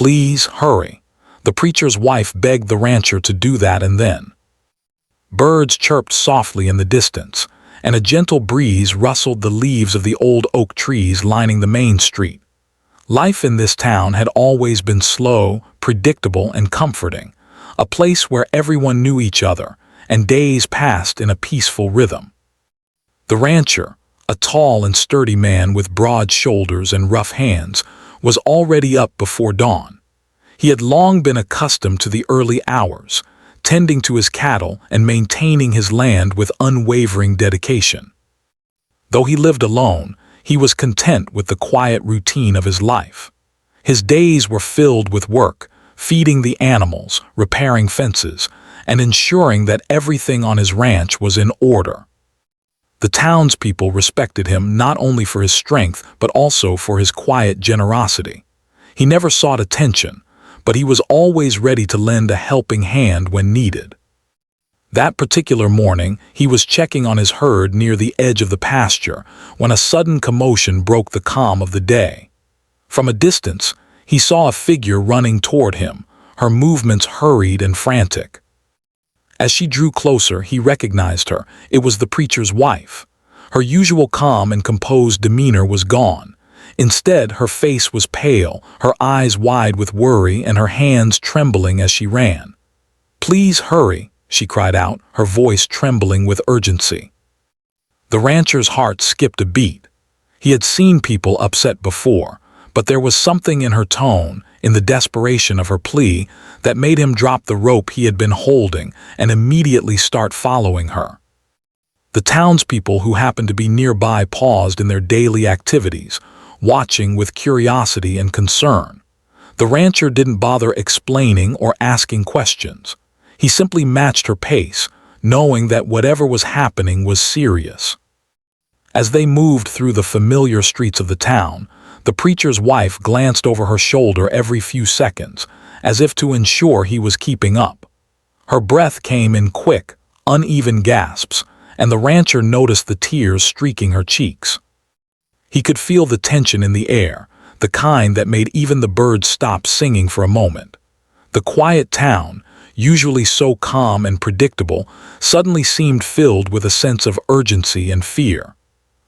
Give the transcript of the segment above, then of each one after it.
"Please, hurry." The preacher's wife begged the rancher to do that, and then birds chirped softly in the distance, and a gentle breeze rustled the leaves of the old oak trees lining the main street. Life in this town had always been slow, predictable, and comforting, a place where everyone knew each other, and days passed in a peaceful rhythm. The rancher, a tall and sturdy man with broad shoulders and rough hands, was already up before dawn. He had long been accustomed to the early hours, tending to his cattle and maintaining his land with unwavering dedication. Though he lived alone, he was content with the quiet routine of his life. His days were filled with work, feeding the animals, repairing fences, and ensuring that everything on his ranch was in order. The townspeople respected him not only for his strength but also for his quiet generosity. He never sought attention, but he was always ready to lend a helping hand when needed. That particular morning, he was checking on his herd near the edge of the pasture when a sudden commotion broke the calm of the day. From a distance, he saw a figure running toward him, her movements hurried and frantic. As she drew closer, he recognized her. It was the preacher's wife. Her usual calm and composed demeanor was gone. Instead, her face was pale, her eyes wide with worry, and her hands trembling as she ran. "Please hurry," she cried out, her voice trembling with urgency. The rancher's heart skipped a beat. He had seen people upset before, but there was something in her tone, in the desperation of her plea, that made him drop the rope he had been holding and immediately start following her. The townspeople who happened to be nearby paused in their daily activities, watching with curiosity and concern. The rancher didn't bother explaining or asking questions. He simply matched her pace, knowing that whatever was happening was serious. As they moved through the familiar streets of the town, the preacher's wife glanced over her shoulder every few seconds, as if to ensure he was keeping up. Her breath came in quick, uneven gasps, and the rancher noticed the tears streaking her cheeks. He could feel the tension in the air, the kind that made even the birds stop singing for a moment. The quiet town, usually so calm and predictable, suddenly seemed filled with a sense of urgency and fear.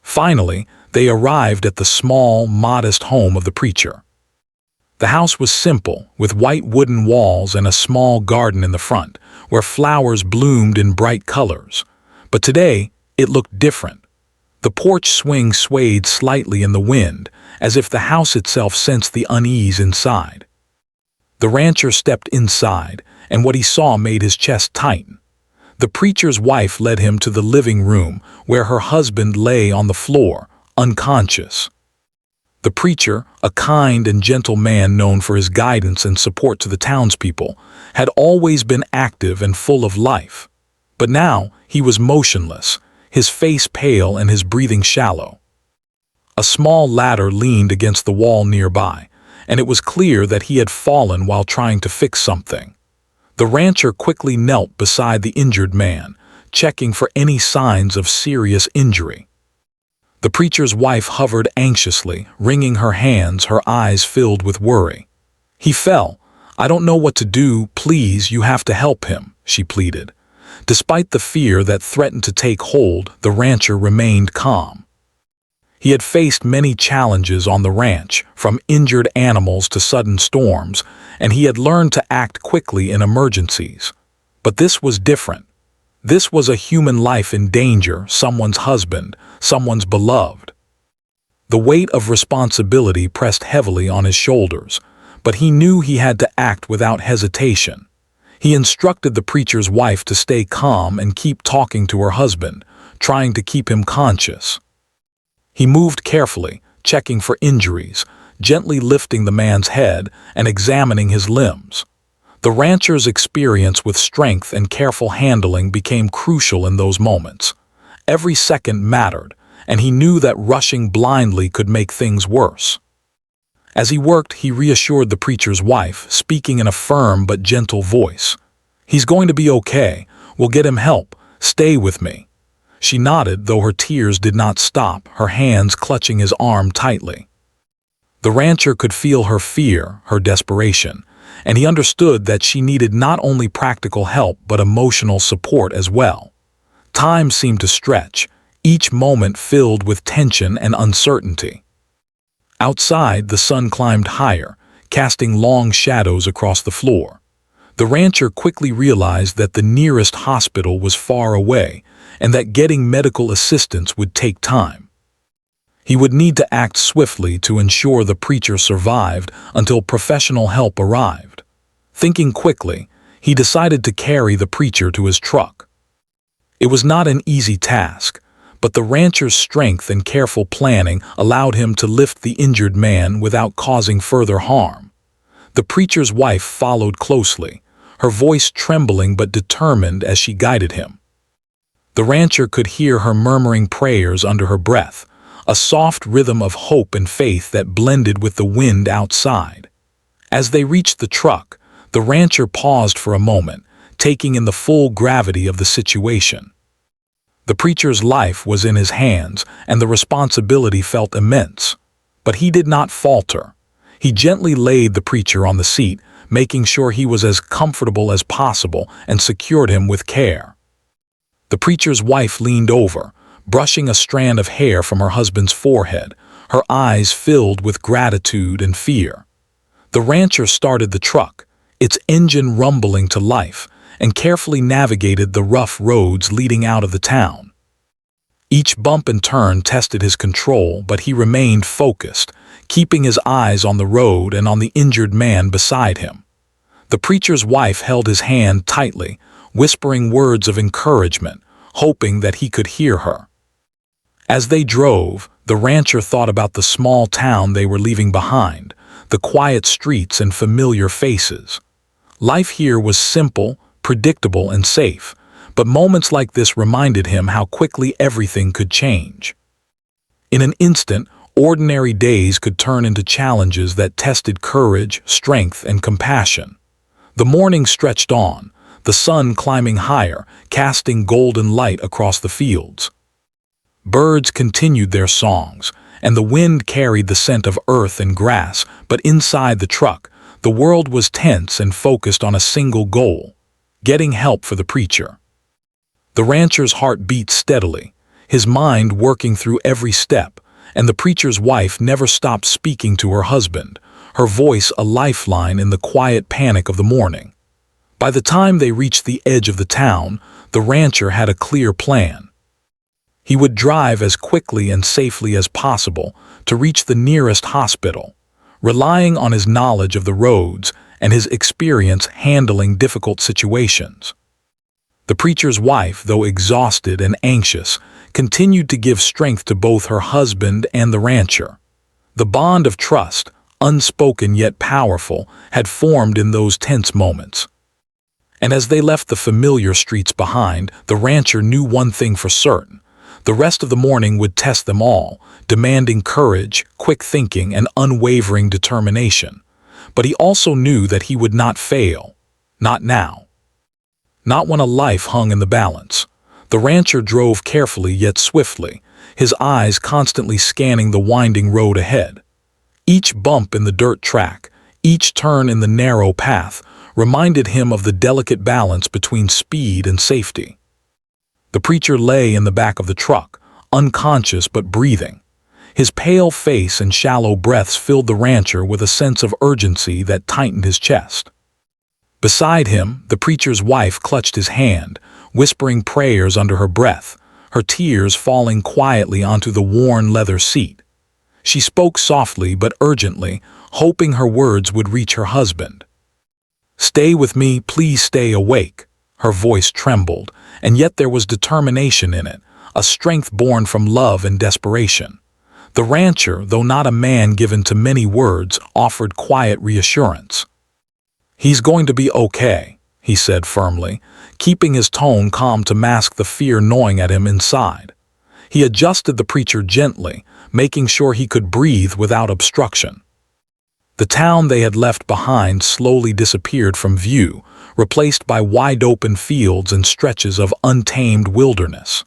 Finally, they arrived at the small, modest home of the preacher. The house was simple, with white wooden walls and a small garden in the front, where flowers bloomed in bright colors. But today, it looked different. The porch swing swayed slightly in the wind, as if the house itself sensed the unease inside. The rancher stepped inside, and what he saw made his chest tighten. The preacher's wife led him to the living room, where her husband lay on the floor, unconscious. The preacher, a kind and gentle man known for his guidance and support to the townspeople, had always been active and full of life. But now he was motionless, his face pale and his breathing shallow. A small ladder leaned against the wall nearby, and it was clear that he had fallen while trying to fix something. The rancher quickly knelt beside the injured man, checking for any signs of serious injury. The preacher's wife hovered anxiously, wringing her hands, her eyes filled with worry. "He fell. I don't know what to do. Please, you have to help him," she pleaded. Despite the fear that threatened to take hold, the rancher remained calm. He had faced many challenges on the ranch, from injured animals to sudden storms, and he had learned to act quickly in emergencies. But this was different. This was a human life in danger, someone's husband, someone's beloved. The weight of responsibility pressed heavily on his shoulders, but he knew he had to act without hesitation. He instructed the preacher's wife to stay calm and keep talking to her husband, trying to keep him conscious. He moved carefully, checking for injuries, gently lifting the man's head and examining his limbs. The rancher's experience with strength and careful handling became crucial in those moments. Every second mattered, and he knew that rushing blindly could make things worse. As he worked, he reassured the preacher's wife, speaking in a firm but gentle voice. "He's going to be okay. We'll get him help. Stay with me." She nodded, though her tears did not stop, her hands clutching his arm tightly. The rancher could feel her fear, her desperation, and he understood that she needed not only practical help but emotional support as well. Time seemed to stretch, each moment filled with tension and uncertainty. Outside, the sun climbed higher, casting long shadows across the floor. The rancher quickly realized that the nearest hospital was far away and that getting medical assistance would take time. He would need to act swiftly to ensure the preacher survived until professional help arrived. Thinking quickly, he decided to carry the preacher to his truck. It was not an easy task, but the rancher's strength and careful planning allowed him to lift the injured man without causing further harm. The preacher's wife followed closely, her voice trembling but determined as she guided him. The rancher could hear her murmuring prayers under her breath, a soft rhythm of hope and faith that blended with the wind outside. As they reached the truck, the rancher paused for a moment, taking in the full gravity of the situation. The preacher's life was in his hands, and the responsibility felt immense. But he did not falter. He gently laid the preacher on the seat, making sure he was as comfortable as possible, and secured him with care. The preacher's wife leaned over, brushing a strand of hair from her husband's forehead, her eyes filled with gratitude and fear. The rancher started the truck, its engine rumbling to life, and carefully navigated the rough roads leading out of the town. Each bump and turn tested his control, but he remained focused, keeping his eyes on the road and on the injured man beside him. The preacher's wife held his hand tightly, whispering words of encouragement, hoping that he could hear her. As they drove, the rancher thought about the small town they were leaving behind, the quiet streets and familiar faces. Life here was simple, predictable, and safe, but moments like this reminded him how quickly everything could change. In an instant, ordinary days could turn into challenges that tested courage, strength, and compassion. The morning stretched on, the sun climbing higher, casting golden light across the fields. Birds continued their songs, and the wind carried the scent of earth and grass, but inside the truck, the world was tense and focused on a single goal: getting help for the preacher. The rancher's heart beat steadily, his mind working through every step, and the preacher's wife never stopped speaking to her husband, her voice a lifeline in the quiet panic of the morning. By the time they reached the edge of the town, the rancher had a clear plan. He would drive as quickly and safely as possible to reach the nearest hospital, relying on his knowledge of the roads and his experience handling difficult situations. The preacher's wife, though exhausted and anxious, continued to give strength to both her husband and the rancher. The bond of trust, unspoken yet powerful, had formed in those tense moments. And as they left the familiar streets behind, the rancher knew one thing for certain: the rest of the morning would test them all, demanding courage, quick thinking, and unwavering determination. But he also knew that he would not fail. Not now. Not when a life hung in the balance. The rancher drove carefully yet swiftly, his eyes constantly scanning the winding road ahead. Each bump in the dirt track, each turn in the narrow path, reminded him of the delicate balance between speed and safety. The preacher lay in the back of the truck, unconscious but breathing. His pale face and shallow breaths filled the rancher with a sense of urgency that tightened his chest. Beside him, the preacher's wife clutched his hand, whispering prayers under her breath, her tears falling quietly onto the worn leather seat. She spoke softly but urgently, hoping her words would reach her husband. "Stay with me, please stay awake." Her voice trembled, and yet there was determination in it, a strength born from love and desperation. The rancher, though not a man given to many words, offered quiet reassurance. "He's going to be okay," he said firmly, keeping his tone calm to mask the fear gnawing at him inside. He adjusted the preacher gently, making sure he could breathe without obstruction. The town they had left behind slowly disappeared from view, replaced by wide-open fields and stretches of untamed wilderness.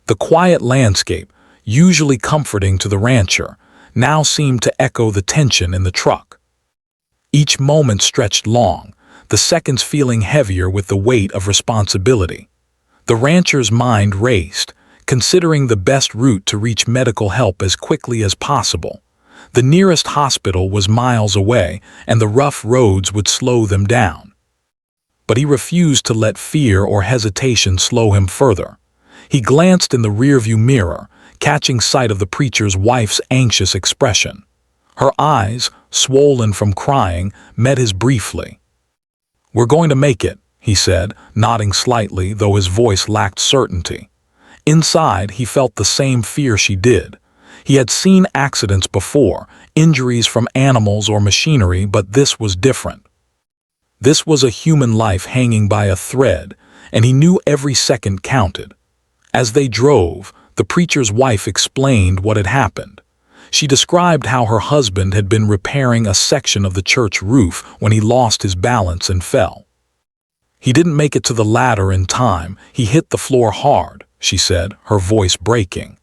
The quiet landscape, usually comforting to the rancher, now seemed to echo the tension in the truck. Each moment stretched long, the seconds feeling heavier with the weight of responsibility. The rancher's mind raced, considering the best route to reach medical help as quickly as possible. The nearest hospital was miles away, and the rough roads would slow them down. But he refused to let fear or hesitation slow him further. He glanced in the rearview mirror, catching sight of the preacher's wife's anxious expression. Her eyes, swollen from crying, met his briefly. "We're going to make it," he said, nodding slightly, though his voice lacked certainty. Inside, he felt the same fear she did. He had seen accidents before, injuries from animals or machinery, but this was different. This was a human life hanging by a thread, and he knew every second counted. As they drove, the preacher's wife explained what had happened. She described how her husband had been repairing a section of the church roof when he lost his balance and fell. "He didn't make it to the ladder in time. He hit the floor hard," she said, her voice breaking.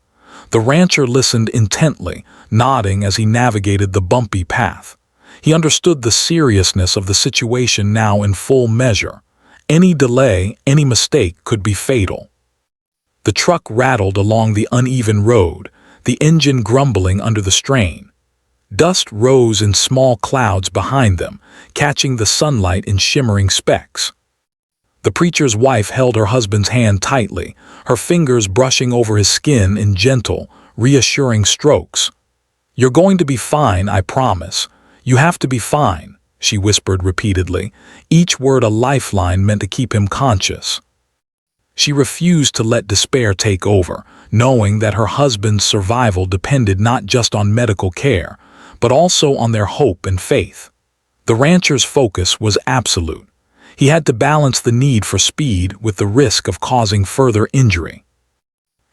The rancher listened intently, nodding as he navigated the bumpy path. He understood the seriousness of the situation now in full measure. Any delay, any mistake could be fatal. The truck rattled along the uneven road, the engine grumbling under the strain. Dust rose in small clouds behind them, catching the sunlight in shimmering specks. The preacher's wife held her husband's hand tightly, her fingers brushing over his skin in gentle, reassuring strokes. "You're going to be fine, I promise. You have to be fine," she whispered repeatedly, each word a lifeline meant to keep him conscious. She refused to let despair take over, knowing that her husband's survival depended not just on medical care, but also on their hope and faith. The rancher's focus was absolute. He had to balance the need for speed with the risk of causing further injury.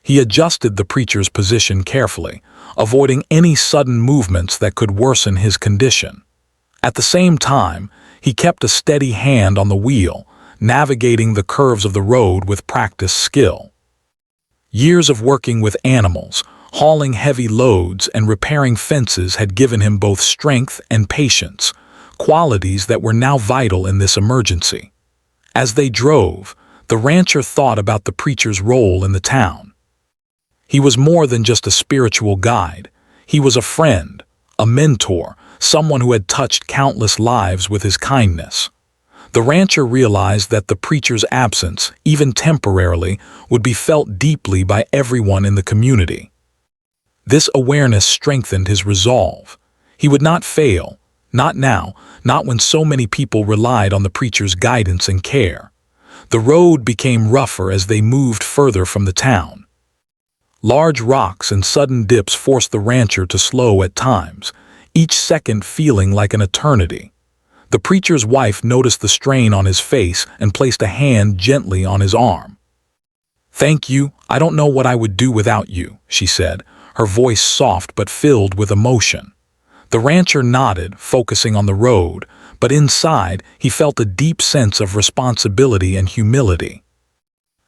He adjusted the preacher's position carefully, avoiding any sudden movements that could worsen his condition. At the same time, he kept a steady hand on the wheel, navigating the curves of the road with practiced skill. Years of working with animals, hauling heavy loads, and repairing fences had given him both strength and patience, qualities that were now vital in this emergency. As they drove, the rancher thought about the preacher's role in the town. He was more than just a spiritual guide. He was a friend, a mentor, someone who had touched countless lives with his kindness. The rancher realized that the preacher's absence, even temporarily, would be felt deeply by everyone in the community. This awareness strengthened his resolve. He would not fail, not now, not when so many people relied on the preacher's guidance and care. The road became rougher as they moved further from the town. Large rocks and sudden dips forced the rancher to slow at times, each second feeling like an eternity. The preacher's wife noticed the strain on his face and placed a hand gently on his arm. "Thank you, I don't know what I would do without you," she said, her voice soft but filled with emotion. The rancher nodded, focusing on the road, but inside he felt a deep sense of responsibility and humility.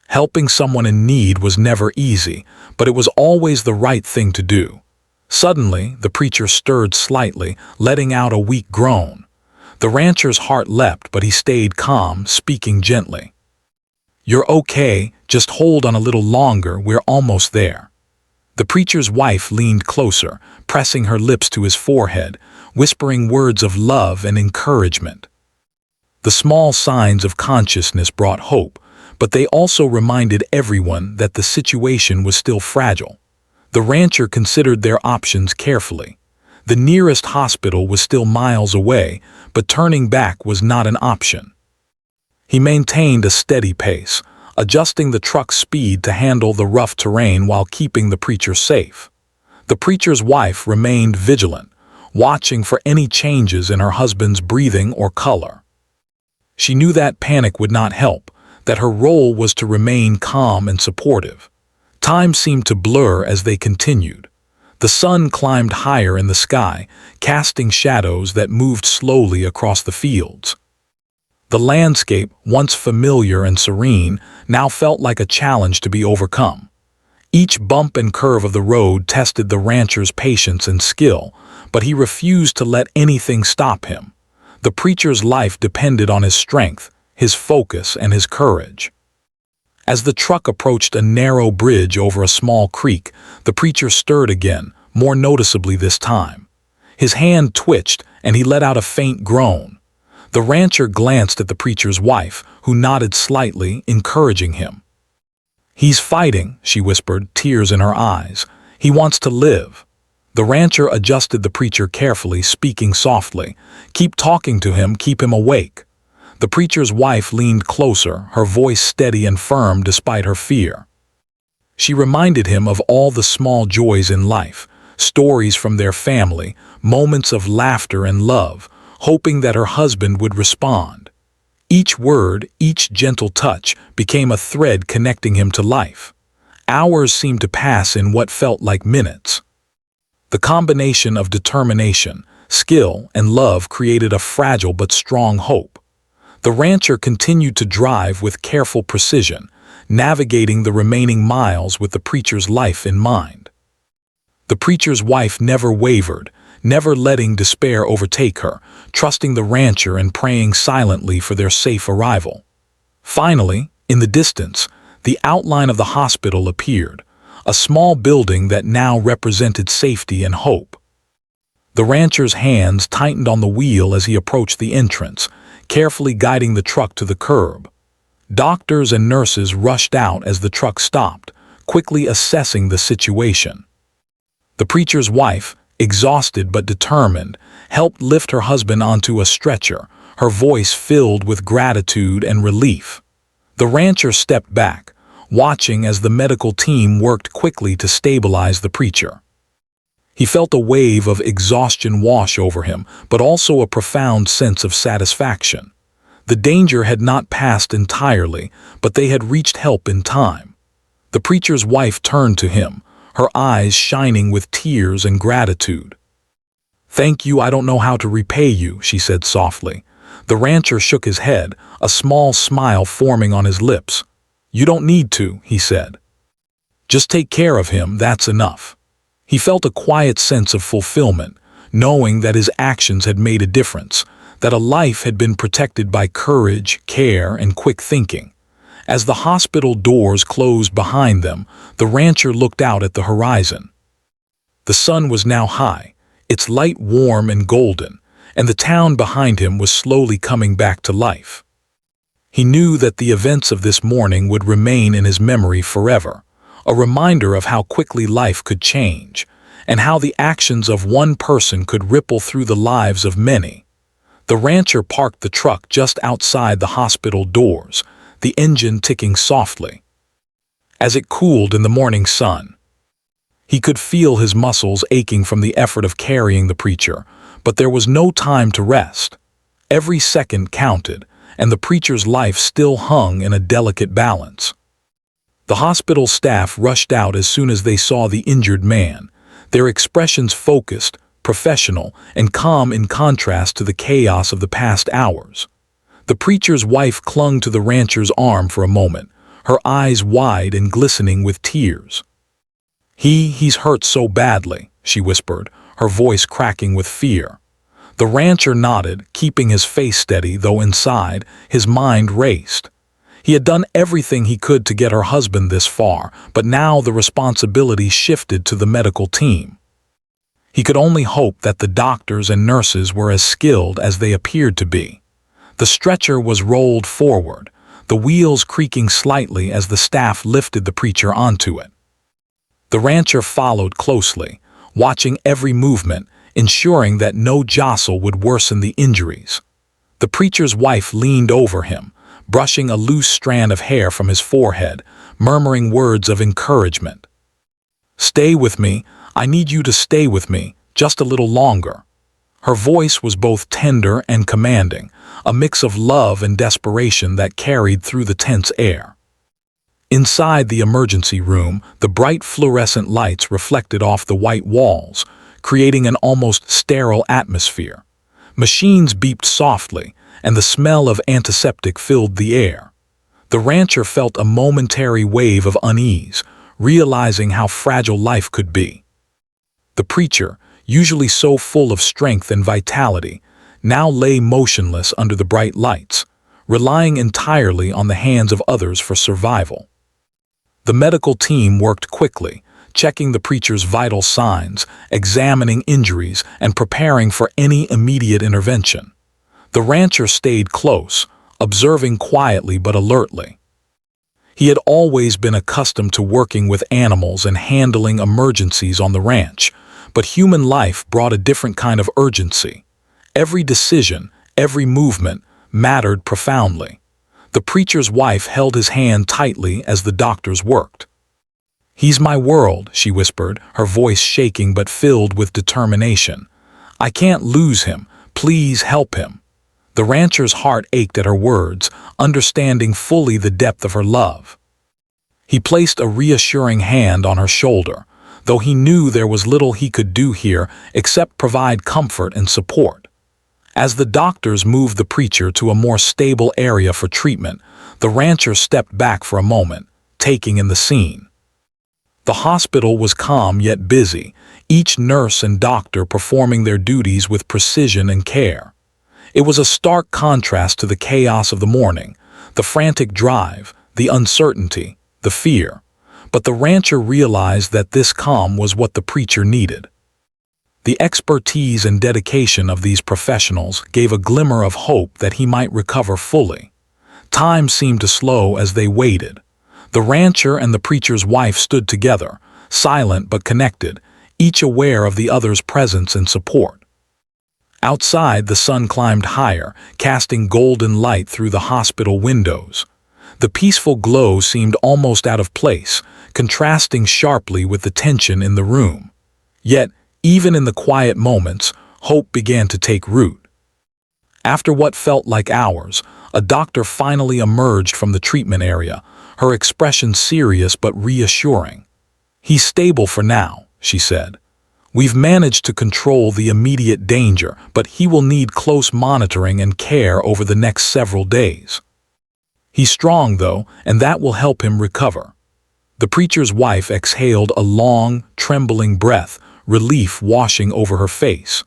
Helping someone in need was never easy, but it was always the right thing to do. Suddenly, the preacher stirred slightly, letting out a weak groan. The rancher's heart leapt, but he stayed calm, speaking gently. "You're okay, just hold on a little longer, we're almost there." The preacher's wife leaned closer, pressing her lips to his forehead, whispering words of love and encouragement. The small signs of consciousness brought hope, but they also reminded everyone that the situation was still fragile. The rancher considered their options carefully. The nearest hospital was still miles away, but turning back was not an option. He maintained a steady pace, adjusting the truck's speed to handle the rough terrain while keeping the preacher safe. The preacher's wife remained vigilant, watching for any changes in her husband's breathing or color. She knew that panic would not help, that her role was to remain calm and supportive. Time seemed to blur as they continued. The sun climbed higher in the sky, casting shadows that moved slowly across the fields. The landscape, once familiar and serene, now felt like a challenge to be overcome. Each bump and curve of the road tested the rancher's patience and skill, but he refused to let anything stop him. The preacher's life depended on his strength, his focus, and his courage. As the truck approached a narrow bridge over a small creek, the preacher stirred again, more noticeably this time. His hand twitched, and he let out a faint groan. The rancher glanced at the preacher's wife, who nodded slightly, encouraging him. "He's fighting," she whispered, tears in her eyes. "He wants to live." The rancher adjusted the preacher carefully, speaking softly. "Keep talking to him, keep him awake." The preacher's wife leaned closer, her voice steady and firm despite her fear. She reminded him of all the small joys in life, stories from their family, moments of laughter and love, hoping that her husband would respond. Each word, each gentle touch, became a thread connecting him to life. Hours seemed to pass in what felt like minutes. The combination of determination, skill, and love created a fragile but strong hope. The rancher continued to drive with careful precision, navigating the remaining miles with the preacher's life in mind. The preacher's wife never wavered, never letting despair overtake her, trusting the rancher and praying silently for their safe arrival. Finally, in the distance, the outline of the hospital appeared, a small building that now represented safety and hope. The rancher's hands tightened on the wheel as he approached the entrance, carefully guiding the truck to the curb. Doctors and nurses rushed out as the truck stopped, quickly assessing the situation. The preacher's wife, exhausted but determined, helped lift her husband onto a stretcher, her voice filled with gratitude and relief. The rancher stepped back, watching as the medical team worked quickly to stabilize the preacher. He felt a wave of exhaustion wash over him, but also a profound sense of satisfaction. The danger had not passed entirely, but they had reached help in time. The preacher's wife turned to him, her eyes shining with tears and gratitude. "Thank you, I don't know how to repay you," she said softly. The rancher shook his head, a small smile forming on his lips. "You don't need to," he said. "Just take care of him, that's enough." He felt a quiet sense of fulfillment, knowing that his actions had made a difference, that a life had been protected by courage, care, and quick thinking. As the hospital doors closed behind them, the rancher looked out at the horizon. The sun was now high, its light warm and golden, and the town behind him was slowly coming back to life. He knew that the events of this morning would remain in his memory forever, a reminder of how quickly life could change, and how the actions of one person could ripple through the lives of many. The rancher parked the truck just outside the hospital doors, the engine ticking softly. As it cooled in the morning sun, he could feel his muscles aching from the effort of carrying the preacher, but there was no time to rest. Every second counted, and the preacher's life still hung in a delicate balance. The hospital staff rushed out as soon as they saw the injured man, their expressions focused, professional, and calm in contrast to the chaos of the past hours. The preacher's wife clung to the rancher's arm for a moment, her eyes wide and glistening with tears. He's hurt so badly," she whispered, her voice cracking with fear. The rancher nodded, keeping his face steady, though inside, his mind raced. He had done everything he could to get her husband this far, but now the responsibility shifted to the medical team. He could only hope that the doctors and nurses were as skilled as they appeared to be. The stretcher was rolled forward, the wheels creaking slightly as the staff lifted the preacher onto it. The rancher followed closely, watching every movement, ensuring that no jostle would worsen the injuries. The preacher's wife leaned over him, brushing a loose strand of hair from his forehead, murmuring words of encouragement. "Stay with me, I need you to stay with me, just a little longer." Her voice was both tender and commanding, a mix of love and desperation that carried through the tense air. Inside the emergency room, the bright fluorescent lights reflected off the white walls, creating an almost sterile atmosphere. Machines beeped softly, and the smell of antiseptic filled the air. The rancher felt a momentary wave of unease, realizing how fragile life could be. The preacher, usually so full of strength and vitality, now lay motionless under the bright lights, relying entirely on the hands of others for survival. The medical team worked quickly, checking the preacher's vital signs, examining injuries, and preparing for any immediate intervention. The rancher stayed close, observing quietly but alertly. He had always been accustomed to working with animals and handling emergencies on the ranch, but human life brought a different kind of urgency. Every decision, every movement, mattered profoundly. The preacher's wife held his hand tightly as the doctors worked. "He's my world," she whispered, her voice shaking but filled with determination. "I can't lose him. Please help him." The rancher's heart ached at her words, understanding fully the depth of her love. He placed a reassuring hand on her shoulder, though he knew there was little he could do here except provide comfort and support. As the doctors moved the preacher to a more stable area for treatment, the rancher stepped back for a moment, taking in the scene. The hospital was calm yet busy, each nurse and doctor performing their duties with precision and care. It was a stark contrast to the chaos of the morning, the frantic drive, the uncertainty, the fear. But the rancher realized that this calm was what the preacher needed. The expertise and dedication of these professionals gave a glimmer of hope that he might recover fully. Time seemed to slow as they waited. The rancher and the preacher's wife stood together, silent but connected, each aware of the other's presence and support. Outside, the sun climbed higher, casting golden light through the hospital windows. The peaceful glow seemed almost out of place, contrasting sharply with the tension in the room. Yet, even in the quiet moments, hope began to take root. After what felt like hours, a doctor finally emerged from the treatment area, her expression serious but reassuring. "He's stable for now," she said. "We've managed to control the immediate danger, but he will need close monitoring and care over the next several days. He's strong, though, and that will help him recover." The preacher's wife exhaled a long, trembling breath, relief washing over her face.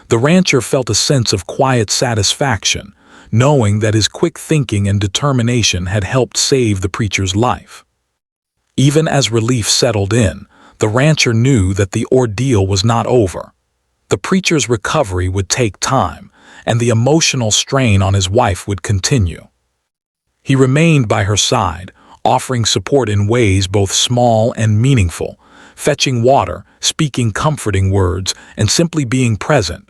The rancher felt a sense of quiet satisfaction, knowing that his quick thinking and determination had helped save the preacher's life. Even as relief settled in, the rancher knew that the ordeal was not over. The preacher's recovery would take time, and the emotional strain on his wife would continue. He remained by her side, offering support in ways both small and meaningful, fetching water, speaking comforting words, and simply being present.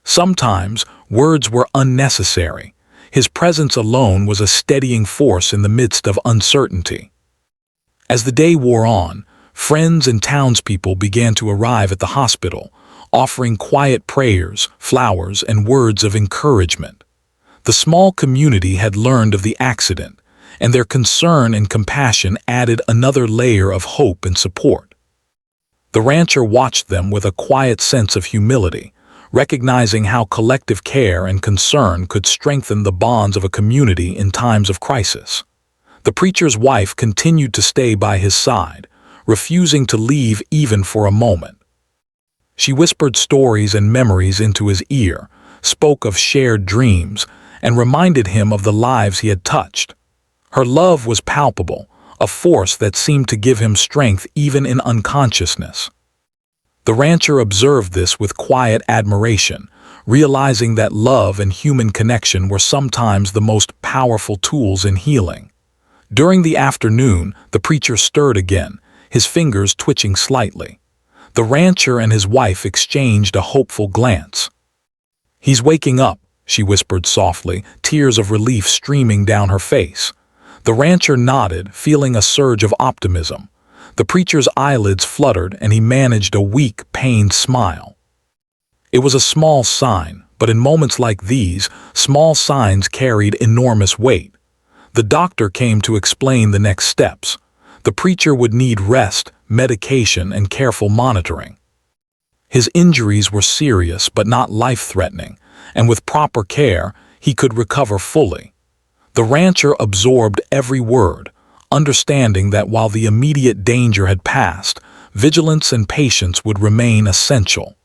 Sometimes, words were unnecessary. His presence alone was a steadying force in the midst of uncertainty. As the day wore on, friends and townspeople began to arrive at the hospital, offering quiet prayers, flowers, and words of encouragement. The small community had learned of the accident, and their concern and compassion added another layer of hope and support. The rancher watched them with a quiet sense of humility, recognizing how collective care and concern could strengthen the bonds of a community in times of crisis. The preacher's wife continued to stay by his side, refusing to leave even for a moment. She whispered stories and memories into his ear, spoke of shared dreams, and reminded him of the lives he had touched. Her love was palpable, a force that seemed to give him strength even in unconsciousness. The rancher observed this with quiet admiration, realizing that love and human connection were sometimes the most powerful tools in healing. During the afternoon, the preacher stirred again, his fingers twitching slightly. The rancher and his wife exchanged a hopeful glance. "He's waking up," she whispered softly, tears of relief streaming down her face. The rancher nodded, feeling a surge of optimism. The preacher's eyelids fluttered and he managed a weak, pained smile. It was a small sign, but in moments like these, small signs carried enormous weight. The doctor came to explain the next steps. The preacher would need rest, medication, and careful monitoring. His injuries were serious but not life-threatening, and with proper care, he could recover fully. The rancher absorbed every word, understanding that while the immediate danger had passed, vigilance and patience would remain essential.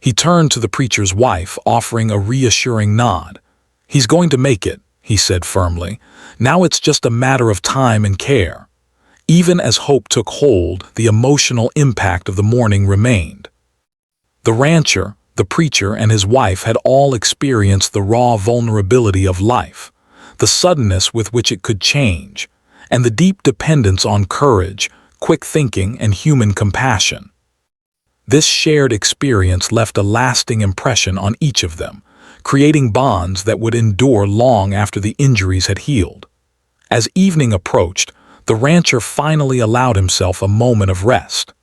He turned to the preacher's wife, offering a reassuring nod. "He's going to make it," he said firmly. "Now it's just a matter of time and care." Even as hope took hold, the emotional impact of the morning remained. The rancher, the preacher, and his wife had all experienced the raw vulnerability of life, the suddenness with which it could change, and the deep dependence on courage, quick thinking, and human compassion. This shared experience left a lasting impression on each of them, creating bonds that would endure long after the injuries had healed. As evening approached, the rancher finally allowed himself a moment of rest.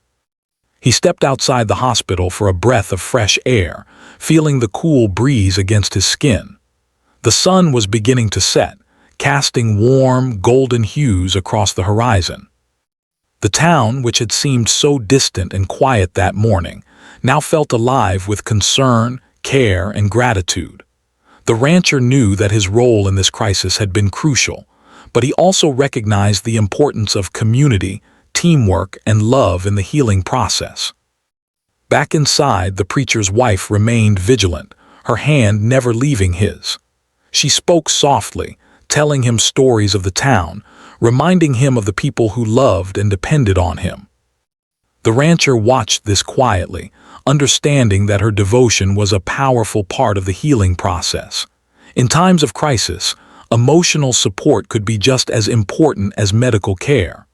He stepped outside the hospital for a breath of fresh air, feeling the cool breeze against his skin. The sun was beginning to set, casting warm, golden hues across the horizon. The town, which had seemed so distant and quiet that morning, now felt alive with concern, care, and gratitude. The rancher knew that his role in this crisis had been crucial, but he also recognized the importance of community, teamwork, and love in the healing process. Back inside, the preacher's wife remained vigilant, her hand never leaving his. She spoke softly, telling him stories of the town, reminding him of the people who loved and depended on him. The rancher watched this quietly, understanding that her devotion was a powerful part of the healing process. In times of crisis, emotional support could be just as important as medical care.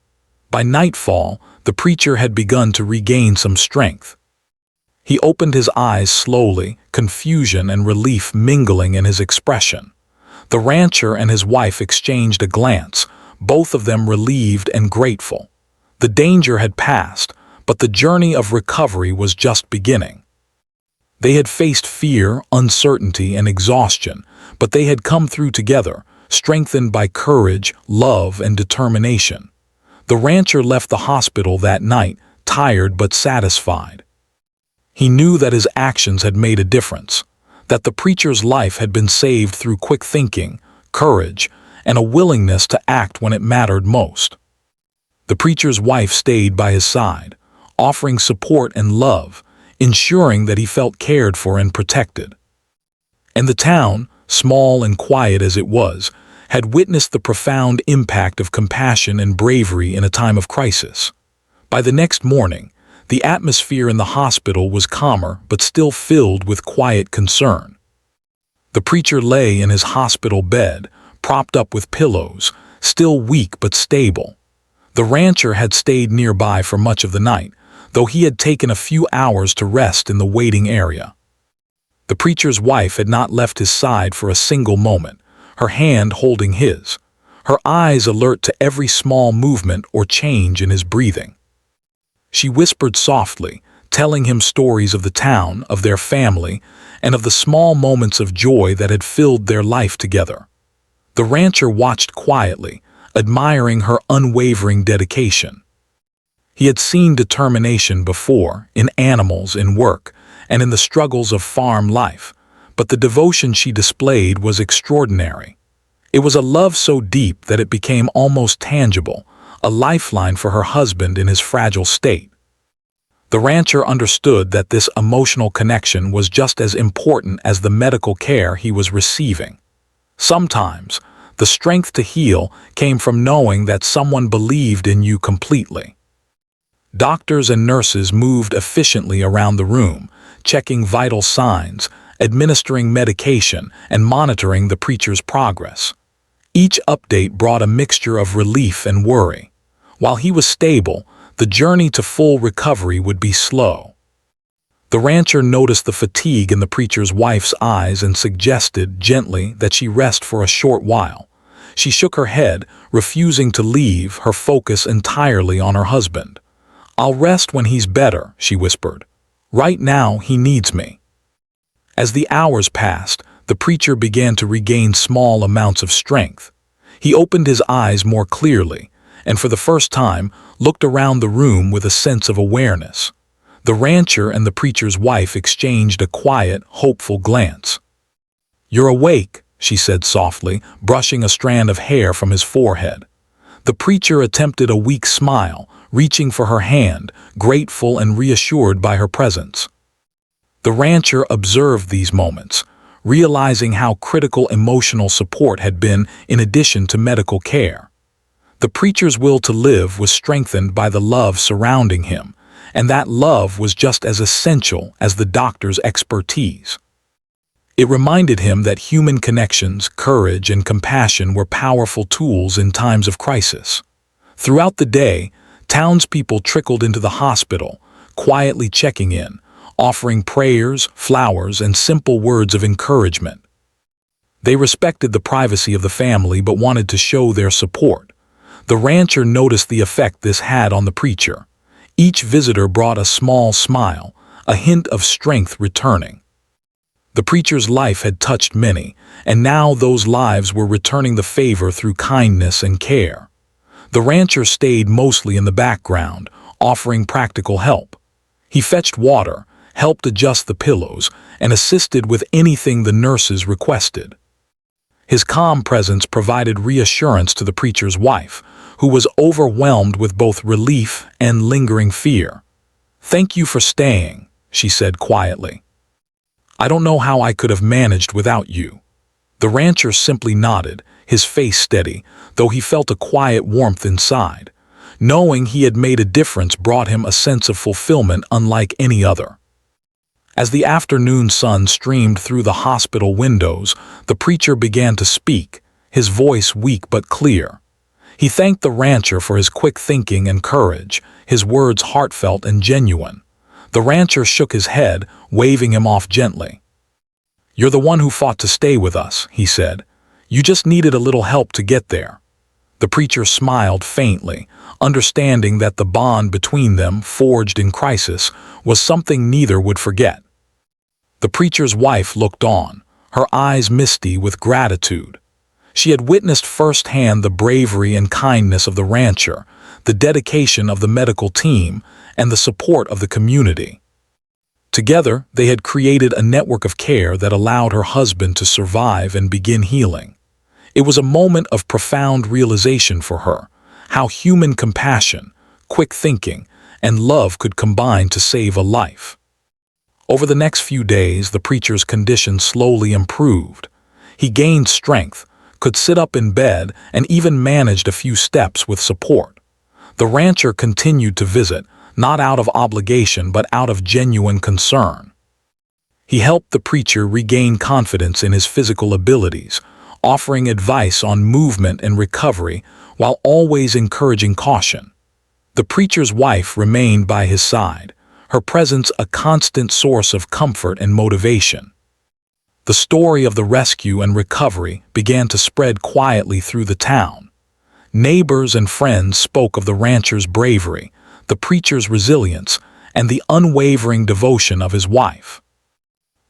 By nightfall, the preacher had begun to regain some strength. He opened his eyes slowly, confusion and relief mingling in his expression. The rancher and his wife exchanged a glance, both of them relieved and grateful. The danger had passed, but the journey of recovery was just beginning. They had faced fear, uncertainty, and exhaustion, but they had come through together, strengthened by courage, love, and determination. The rancher left the hospital that night, tired but satisfied. He knew that his actions had made a difference, that the preacher's life had been saved through quick thinking, courage, and a willingness to act when it mattered most. The preacher's wife stayed by his side, offering support and love, ensuring that he felt cared for and protected. And the town, small and quiet as it was, had witnessed the profound impact of compassion and bravery in a time of crisis. By the next morning, the atmosphere in the hospital was calmer but still filled with quiet concern. The preacher lay in his hospital bed, propped up with pillows, still weak but stable. The rancher had stayed nearby for much of the night, though he had taken a few hours to rest in the waiting area. The preacher's wife had not left his side for a single moment, her hand holding his, her eyes alert to every small movement or change in his breathing. She whispered softly, telling him stories of the town, of their family, and of the small moments of joy that had filled their life together. The rancher watched quietly, admiring her unwavering dedication. He had seen determination before, in animals, in work, and in the struggles of farm life, but the devotion she displayed was extraordinary. It was a love so deep that it became almost tangible, a lifeline for her husband in his fragile state. The rancher understood that this emotional connection was just as important as the medical care he was receiving. Sometimes, the strength to heal came from knowing that someone believed in you completely. Doctors and nurses moved efficiently around the room, checking vital signs, administering medication, and monitoring the preacher's progress. Each update brought a mixture of relief and worry. While he was stable, the journey to full recovery would be slow. The rancher noticed the fatigue in the preacher's wife's eyes and suggested gently that she rest for a short while. She shook her head, refusing to leave, her focus entirely on her husband. "I'll rest when he's better," she whispered. "Right now, he needs me." As the hours passed, the preacher began to regain small amounts of strength. He opened his eyes more clearly, and for the first time, looked around the room with a sense of awareness. The rancher and the preacher's wife exchanged a quiet, hopeful glance. "You're awake," she said softly, brushing a strand of hair from his forehead. The preacher attempted a weak smile, reaching for her hand, grateful and reassured by her presence. The rancher observed these moments, realizing how critical emotional support had been in addition to medical care. The preacher's will to live was strengthened by the love surrounding him, and that love was just as essential as the doctor's expertise. It reminded him that human connections, courage, and compassion were powerful tools in times of crisis. Throughout the day, townspeople trickled into the hospital, quietly checking in, offering prayers, flowers, and simple words of encouragement. They respected the privacy of the family but wanted to show their support. The rancher noticed the effect this had on the preacher. Each visitor brought a small smile, a hint of strength returning. The preacher's life had touched many, and now those lives were returning the favor through kindness and care. The rancher stayed mostly in the background, offering practical help. He fetched water, helped adjust the pillows, and assisted with anything the nurses requested. His calm presence provided reassurance to the preacher's wife, who was overwhelmed with both relief and lingering fear. "Thank you for staying," she said quietly. "I don't know how I could have managed without you." The rancher simply nodded, his face steady, though he felt a quiet warmth inside. Knowing he had made a difference brought him a sense of fulfillment unlike any other. As the afternoon sun streamed through the hospital windows, the preacher began to speak, his voice weak but clear. He thanked the rancher for his quick thinking and courage, his words heartfelt and genuine. The rancher shook his head, waving him off gently. "You're the one who fought to stay with us," he said. "You just needed a little help to get there." The preacher smiled faintly, understanding that the bond between them, forged in crisis, was something neither would forget. The preacher's wife looked on, her eyes misty with gratitude. She had witnessed firsthand the bravery and kindness of the rancher, the dedication of the medical team, and the support of the community. Together, they had created a network of care that allowed her husband to survive and begin healing. It was a moment of profound realization for her, how human compassion, quick thinking, and love could combine to save a life. Over the next few days, the preacher's condition slowly improved. He gained strength, could sit up in bed, and even managed a few steps with support. The rancher continued to visit, not out of obligation but out of genuine concern. He helped the preacher regain confidence in his physical abilities, offering advice on movement and recovery while always encouraging caution. The preacher's wife remained by his side, her presence a constant source of comfort and motivation. The story of the rescue and recovery began to spread quietly through the town. Neighbors and friends spoke of the rancher's bravery, the preacher's resilience, and the unwavering devotion of his wife.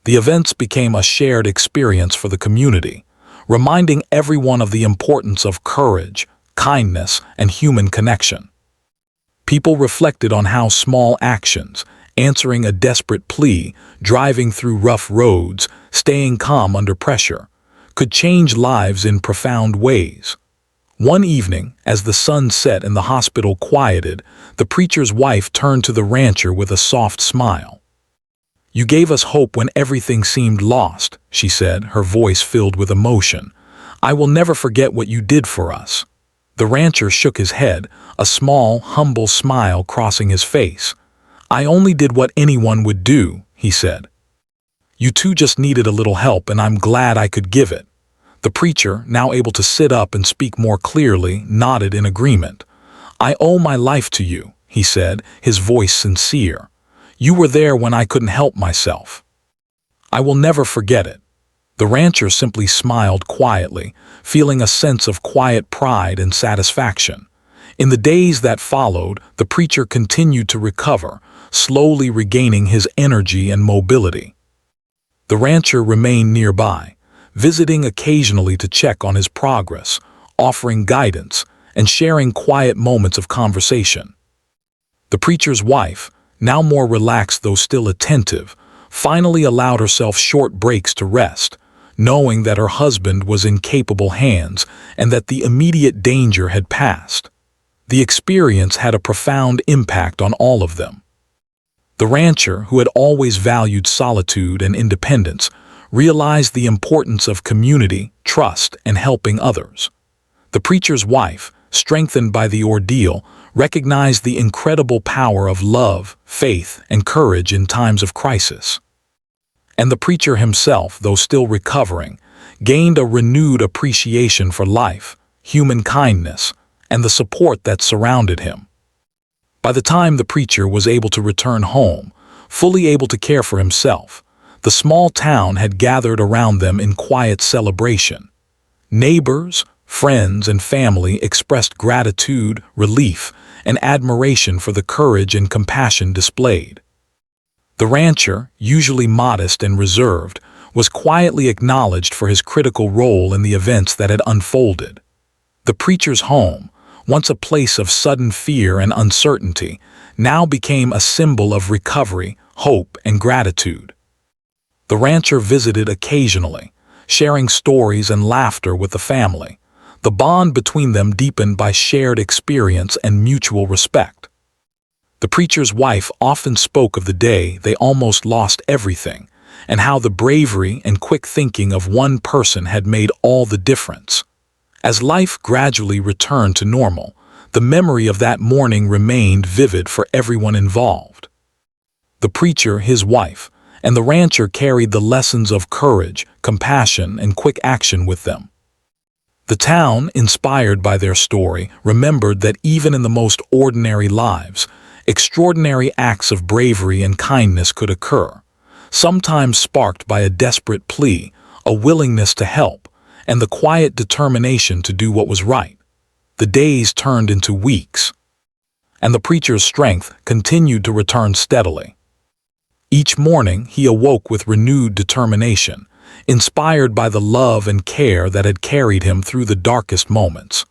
The events became a shared experience for the community, reminding everyone of the importance of courage, kindness, and human connection. People reflected on how small actions, answering a desperate plea, driving through rough roads, staying calm under pressure, could change lives in profound ways. One evening, as the sun set and the hospital quieted, the preacher's wife turned to the rancher with a soft smile. "You gave us hope when everything seemed lost," she said, her voice filled with emotion. "I will never forget what you did for us." The rancher shook his head, a small, humble smile crossing his face. "I only did what anyone would do," he said. "You two just needed a little help, and I'm glad I could give it." The preacher, now able to sit up and speak more clearly, nodded in agreement. "I owe my life to you," he said, his voice sincere. "You were there when I couldn't help myself. I will never forget it." The rancher simply smiled quietly, feeling a sense of quiet pride and satisfaction. In the days that followed, the preacher continued to recover, slowly regaining his energy and mobility. The rancher remained nearby, visiting occasionally to check on his progress, offering guidance, and sharing quiet moments of conversation. The preacher's wife, now more relaxed though still attentive, finally allowed herself short breaks to rest, knowing that her husband was in capable hands and that the immediate danger had passed. The experience had a profound impact on all of them. The rancher, who had always valued solitude and independence, realized the importance of community, trust, and helping others. The preacher's wife, strengthened by the ordeal, recognized the incredible power of love, faith, and courage in times of crisis. And the preacher himself, though still recovering, gained a renewed appreciation for life, human kindness, and the support that surrounded him. By the time the preacher was able to return home, fully able to care for himself, the small town had gathered around them in quiet celebration. Neighbors, friends, and family expressed gratitude, relief, and admiration for the courage and compassion displayed. The rancher, usually modest and reserved, was quietly acknowledged for his critical role in the events that had unfolded. The preacher's home, once a place of sudden fear and uncertainty, now became a symbol of recovery, hope, and gratitude. The rancher visited occasionally, sharing stories and laughter with the family. The bond between them deepened by shared experience and mutual respect. The preacher's wife often spoke of the day they almost lost everything, and how the bravery and quick thinking of one person had made all the difference. As life gradually returned to normal, the memory of that morning remained vivid for everyone involved. The preacher, his wife, and the rancher carried the lessons of courage, compassion, and quick action with them. The town, inspired by their story, remembered that even in the most ordinary lives, extraordinary acts of bravery and kindness could occur, sometimes sparked by a desperate plea, a willingness to help, and the quiet determination to do what was right. The days turned into weeks, and the preacher's strength continued to return steadily. Each morning he awoke with renewed determination, inspired by the love and care that had carried him through the darkest moments.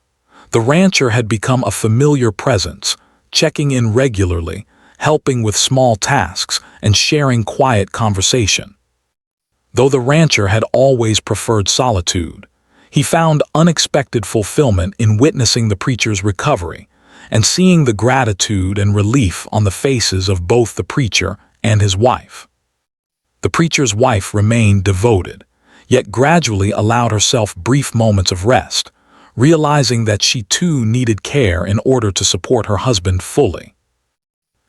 The rancher had become a familiar presence, checking in regularly, helping with small tasks, and sharing quiet conversation. Though the rancher had always preferred solitude, he found unexpected fulfillment in witnessing the preacher's recovery and seeing the gratitude and relief on the faces of both the preacher and his wife. The preacher's wife remained devoted, yet gradually allowed herself brief moments of rest, realizing that she too needed care in order to support her husband fully.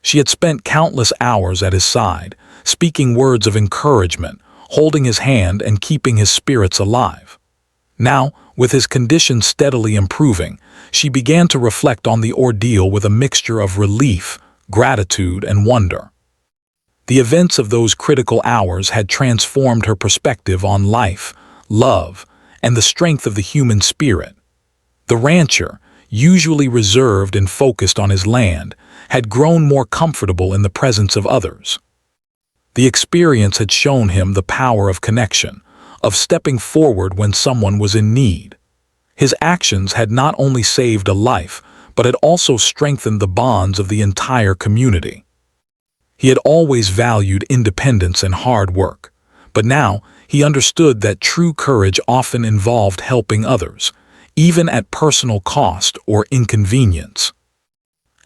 She had spent countless hours at his side, speaking words of encouragement, holding his hand and keeping his spirits alive. Now, with his condition steadily improving, she began to reflect on the ordeal with a mixture of relief, gratitude, and wonder. The events of those critical hours had transformed her perspective on life, love, and the strength of the human spirit. The rancher, usually reserved and focused on his land, had grown more comfortable in the presence of others. The experience had shown him the power of connection, of stepping forward when someone was in need. His actions had not only saved a life, but had also strengthened the bonds of the entire community. He had always valued independence and hard work, but now he understood that true courage often involved helping others, even at personal cost or inconvenience.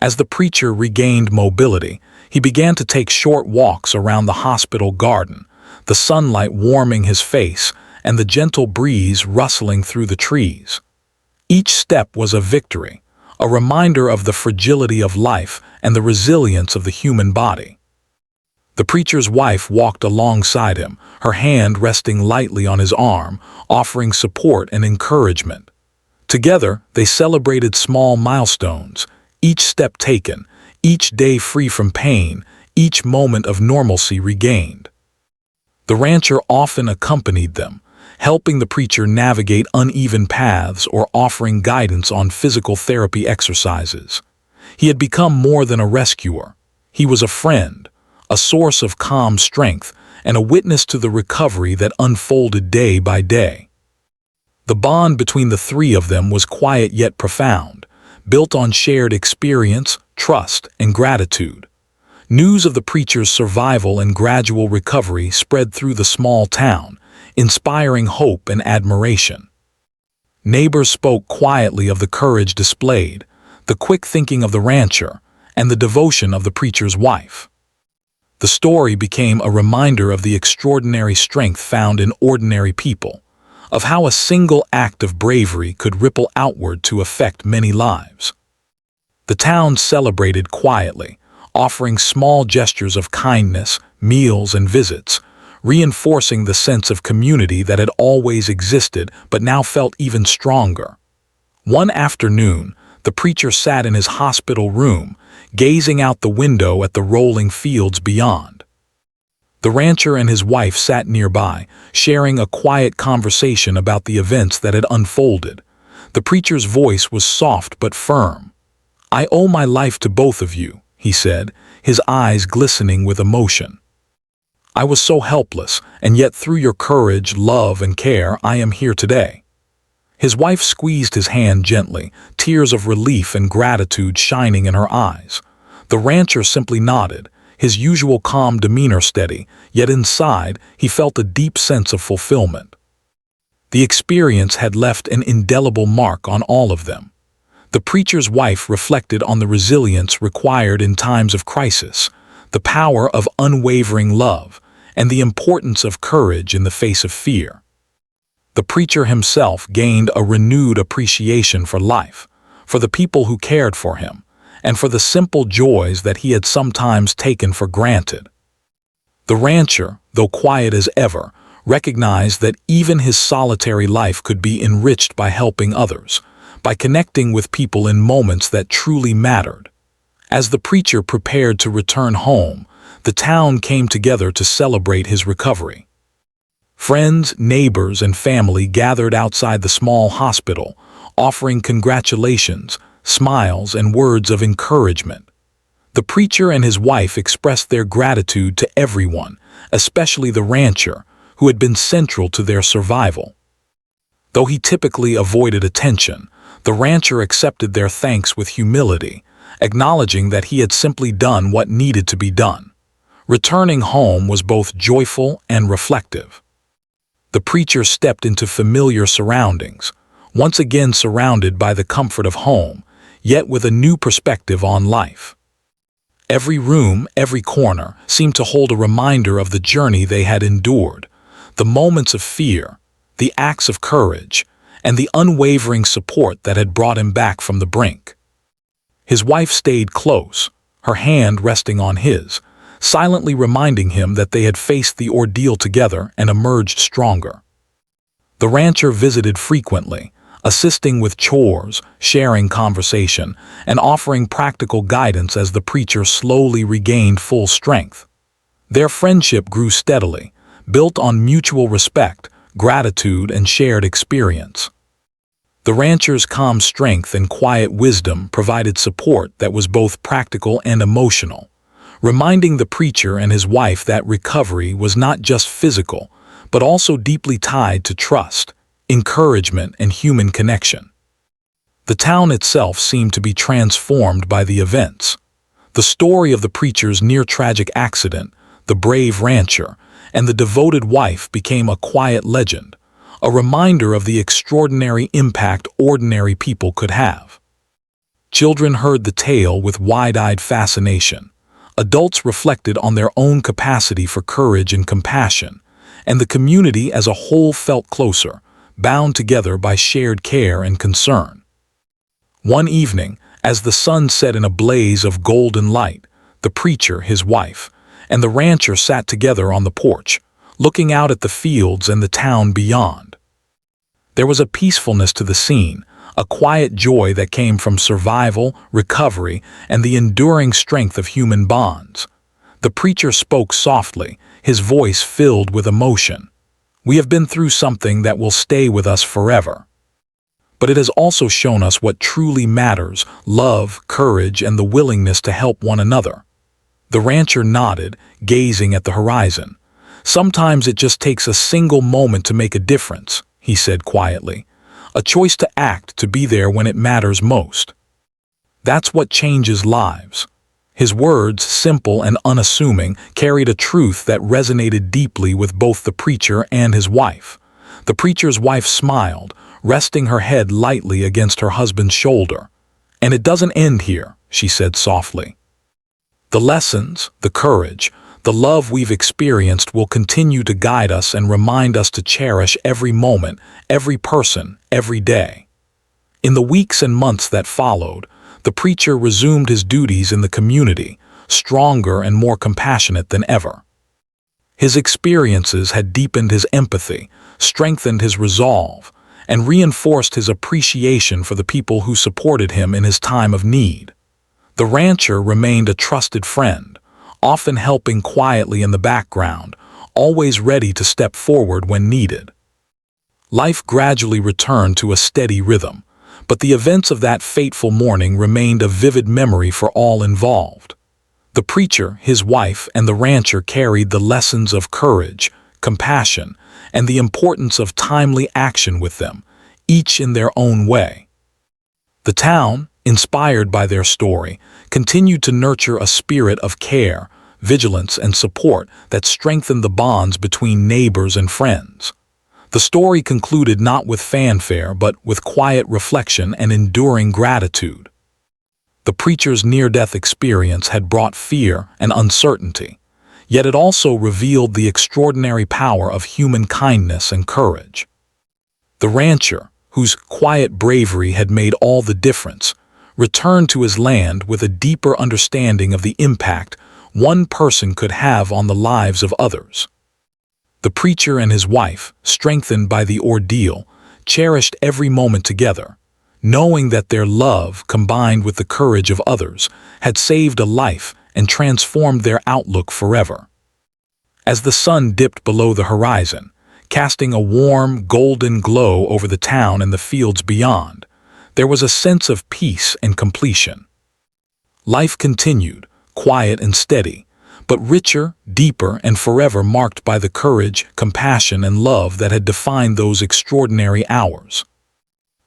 As the preacher regained mobility, he began to take short walks around the hospital garden, the sunlight warming his face and the gentle breeze rustling through the trees. Each step was a victory, a reminder of the fragility of life and the resilience of the human body. The preacher's wife walked alongside him, her hand resting lightly on his arm, offering support and encouragement. Together, they celebrated small milestones, each step taken, each day free from pain, each moment of normalcy regained. The rancher often accompanied them, helping the preacher navigate uneven paths or offering guidance on physical therapy exercises. He had become more than a rescuer. He was a friend, a source of calm strength, and a witness to the recovery that unfolded day by day. The bond between the three of them was quiet yet profound, built on shared experience, trust, and gratitude. News of the preacher's survival and gradual recovery spread through the small town, inspiring hope and admiration. Neighbors spoke quietly of the courage displayed, the quick thinking of the rancher, and the devotion of the preacher's wife. The story became a reminder of the extraordinary strength found in ordinary people, of how a single act of bravery could ripple outward to affect many lives. The town celebrated quietly, offering small gestures of kindness, meals, and visits, reinforcing the sense of community that had always existed but now felt even stronger. One afternoon, the preacher sat in his hospital room, gazing out the window at the rolling fields beyond. The rancher and his wife sat nearby, sharing a quiet conversation about the events that had unfolded. The preacher's voice was soft but firm. "I owe my life to both of you," he said, his eyes glistening with emotion. "I was so helpless, and yet through your courage, love, and care, I am here today." His wife squeezed his hand gently, tears of relief and gratitude shining in her eyes. The rancher simply nodded, his usual calm demeanor steady, yet inside he felt a deep sense of fulfillment. The experience had left an indelible mark on all of them. The preacher's wife reflected on the resilience required in times of crisis, the power of unwavering love, and the importance of courage in the face of fear. The preacher himself gained a renewed appreciation for life, for the people who cared for him, and for the simple joys that he had sometimes taken for granted. The rancher, though quiet as ever, recognized that even his solitary life could be enriched by helping others, by connecting with people in moments that truly mattered. As the preacher prepared to return home, the town came together to celebrate his recovery. Friends, neighbors, and family gathered outside the small hospital, offering congratulations, smiles, and words of encouragement. The preacher and his wife expressed their gratitude to everyone, especially the rancher, who had been central to their survival. Though he typically avoided attention, the rancher accepted their thanks with humility, acknowledging that he had simply done what needed to be done. Returning home was both joyful and reflective. The preacher stepped into familiar surroundings, once again surrounded by the comfort of home, yet with a new perspective on life. Every room, every corner, seemed to hold a reminder of the journey they had endured, the moments of fear, the acts of courage, and the unwavering support that had brought him back from the brink. His wife stayed close, her hand resting on his, silently reminding him that they had faced the ordeal together and emerged stronger. The rancher visited frequently, assisting with chores, sharing conversation, and offering practical guidance as the preacher slowly regained full strength. Their friendship grew steadily, built on mutual respect, gratitude, and shared experience. The rancher's calm strength and quiet wisdom provided support that was both practical and emotional, reminding the preacher and his wife that recovery was not just physical, but also deeply tied to trust, encouragement, and human connection. The town itself seemed to be transformed by the events. The story of the preacher's near-tragic accident, the brave rancher, and the devoted wife became a quiet legend, a reminder of the extraordinary impact ordinary people could have. Children heard the tale with wide-eyed fascination. Adults reflected on their own capacity for courage and compassion, and the community as a whole felt closer, bound together by shared care and concern. One evening, as the sun set in a blaze of golden light, the preacher, his wife, and the rancher sat together on the porch, looking out at the fields and the town beyond. There was a peacefulness to the scene, a quiet joy that came from survival, recovery, and the enduring strength of human bonds. The preacher spoke softly, his voice filled with emotion. "We have been through something that will stay with us forever. But it has also shown us what truly matters: love, courage, and the willingness to help one another." The rancher nodded, gazing at the horizon. "Sometimes it just takes a single moment to make a difference," he said quietly. "A choice to act, to be there when it matters most. That's what changes lives." His words, simple and unassuming, carried a truth that resonated deeply with both the preacher and his wife. The preacher's wife smiled, resting her head lightly against her husband's shoulder. "And it doesn't end here," she said softly. "The lessons, the courage, the love we've experienced will continue to guide us and remind us to cherish every moment, every person, every day." In the weeks and months that followed, the preacher resumed his duties in the community, stronger and more compassionate than ever. His experiences had deepened his empathy, strengthened his resolve, and reinforced his appreciation for the people who supported him in his time of need. The rancher remained a trusted friend, often helping quietly in the background, always ready to step forward when needed. Life gradually returned to a steady rhythm, but the events of that fateful morning remained a vivid memory for all involved. The preacher, his wife, and the rancher carried the lessons of courage, compassion, and the importance of timely action with them, each in their own way. The town, inspired by their story, continued to nurture a spirit of care, vigilance, and support that strengthened the bonds between neighbors and friends. The story concluded not with fanfare but with quiet reflection and enduring gratitude. The preacher's near-death experience had brought fear and uncertainty, yet it also revealed the extraordinary power of human kindness and courage. The rancher, whose quiet bravery had made all the difference, returned to his land with a deeper understanding of the impact one person could have on the lives of others. The preacher and his wife, strengthened by the ordeal, cherished every moment together, knowing that their love, combined with the courage of others, had saved a life and transformed their outlook forever. As the sun dipped below the horizon, casting a warm, golden glow over the town and the fields beyond, there was a sense of peace and completion. Life continued, quiet and steady, but richer, deeper, and forever marked by the courage, compassion, and love that had defined those extraordinary hours.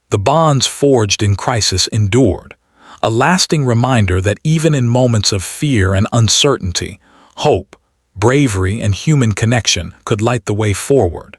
The bonds forged in crisis endured, a lasting reminder that even in moments of fear and uncertainty, hope, bravery, and human connection could light the way forward.